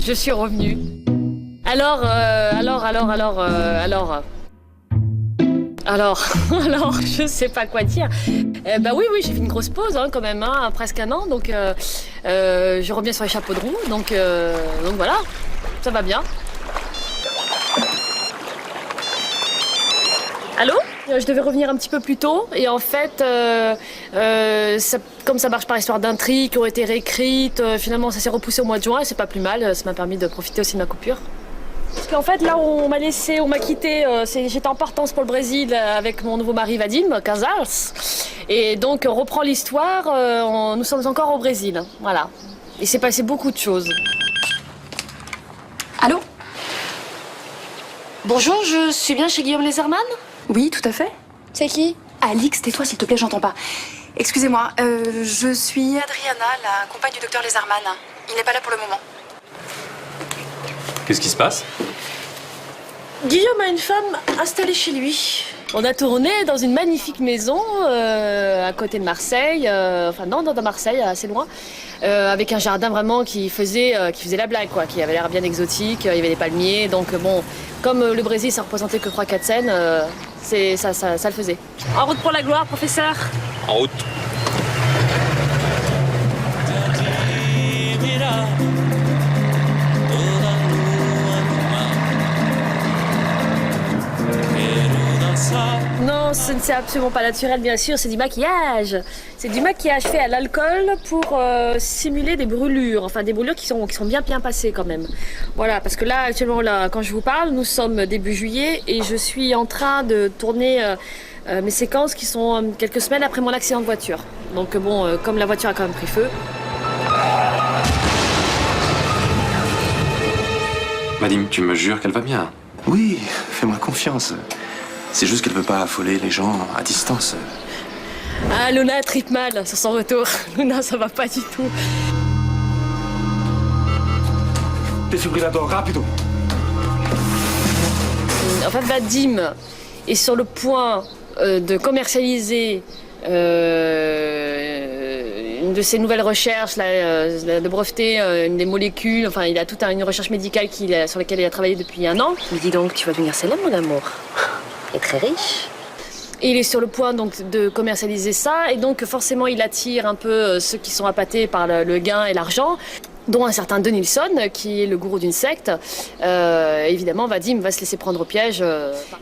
Je suis revenue. Alors, je sais pas quoi dire. Bah oui, j'ai fait une grosse pause quand même, presque un an, donc je reviens sur les chapeaux de roue, donc voilà, ça va bien. Allô ? Je devais revenir un petit peu plus tôt et en fait, comme ça marche par histoire d'intrigues qui ont été réécrites, finalement ça s'est repoussé au mois de juin et c'est pas plus mal, ça m'a permis de profiter aussi de ma coupure. Parce qu'en fait là on m'a quitté, j'étais en partance pour le Brésil avec mon nouveau mari Vadim Casals et donc on reprend l'histoire, nous sommes encore au Brésil, voilà. Il s'est passé beaucoup de choses. Allô ? Bonjour, je suis bien chez Guillaume Leserman ? Oui, tout à fait. C'est qui ? Alix, tais-toi s'il te plaît, j'entends pas. Excusez-moi, je suis Adriana, la compagne du docteur Leserman. Il n'est pas là pour le moment. Qu'est-ce qui se passe? Guillaume a une femme installée chez lui. On a tourné dans une magnifique maison à côté de Marseille, dans Marseille, assez loin, avec un jardin vraiment qui faisait la blague, quoi, qui avait l'air bien exotique, il y avait des palmiers, donc bon, comme le Brésil ça représentait que 3-4 scènes, ça le faisait. En route pour la gloire, professeur. En route. Non, ce n'est absolument pas naturel, bien sûr, c'est du maquillage. C'est du maquillage fait à l'alcool pour simuler des brûlures, enfin des brûlures qui sont bien passées quand même. Voilà, parce que là, actuellement, là, quand je vous parle, nous sommes début juillet et je suis en train de tourner mes séquences qui sont quelques semaines après mon accident de voiture. Donc bon, comme la voiture a quand même pris feu. Vadim, tu me jures qu'elle va bien? Oui, fais-moi confiance. C'est juste qu'elle veut pas affoler les gens à distance. Ah, Luna tripe mal sur son retour. Luna, ça va pas du tout. Défibrillateur, rapido. En fait, Vadim est sur le point de commercialiser une de ses nouvelles recherches, de breveter une des molécules. Enfin, il a toute une recherche médicale sur laquelle il a travaillé depuis 1 an. Mais dis donc, tu vas devenir célèbre, mon amour. Et très riche. Et il est sur le point donc de commercialiser ça, et donc forcément il attire un peu ceux qui sont appâtés par le gain et l'argent, dont un certain Denilson, qui est le gourou d'une secte. Évidemment, Vadim va se laisser prendre au piège.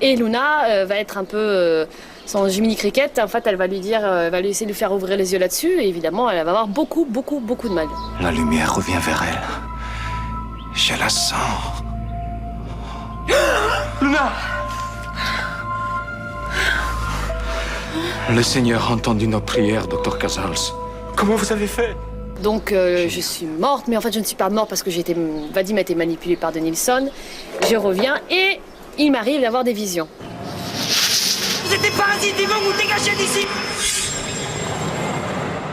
Et Luna va être un peu son Jiminy Cricket. En fait, elle va lui essayer de lui faire ouvrir les yeux là-dessus, et évidemment, elle va avoir beaucoup de mal. La lumière revient vers elle. Je la sens. Luna! Le Seigneur a entendu nos prières, Dr. Casals. Comment vous avez fait? Donc je suis morte, mais en fait je ne suis pas morte parce que Vadim a été manipulé par Denilson. Je reviens et il m'arrive d'avoir des visions. Vous êtes des parasites, ils vont vous dégager d'ici!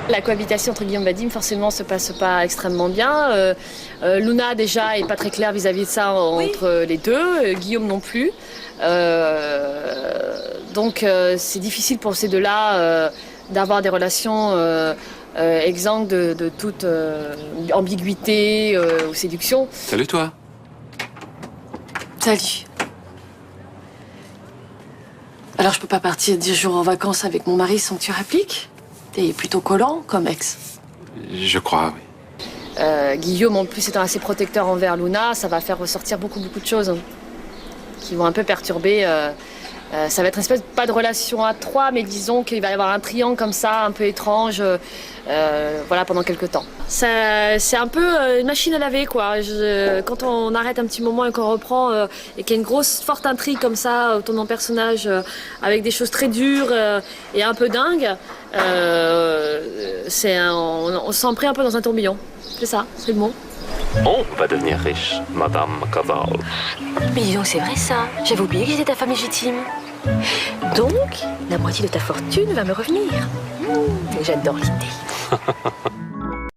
La cohabitation entre Guillaume et Vadim forcément se passe pas extrêmement bien. Luna déjà est pas très claire vis-à-vis de ça entre les deux, Guillaume non plus. Donc c'est difficile pour ces deux-là d'avoir des relations exemptes de toute ambiguïté ou séduction. Salut toi. Salut. Alors je peux pas partir 10 jours en vacances avec mon mari sans que tu répliques? T'es plutôt collant comme ex. Je crois, oui. Guillaume en plus étant assez protecteur envers Luna, ça va faire ressortir beaucoup de choses qui vont un peu perturber. Ça va être une espèce pas de relation à 3, mais disons qu'il va y avoir un triangle comme ça, un peu étrange, voilà, pendant quelques temps. C'est un peu une machine à laver, quoi. Quand on arrête un petit moment et qu'on reprend, et qu'il y a une grosse, forte intrigue comme ça autour de mon personnage, avec des choses très dures et un peu dingues, on s'en prie un peu dans un tourbillon. C'est ça, c'est le mot. On va devenir riche, Madame Casals. Mais dis donc, c'est vrai ça. J'avais oublié que j'étais ta femme légitime. Donc, la moitié de ta fortune va me revenir. J'adore l'idée.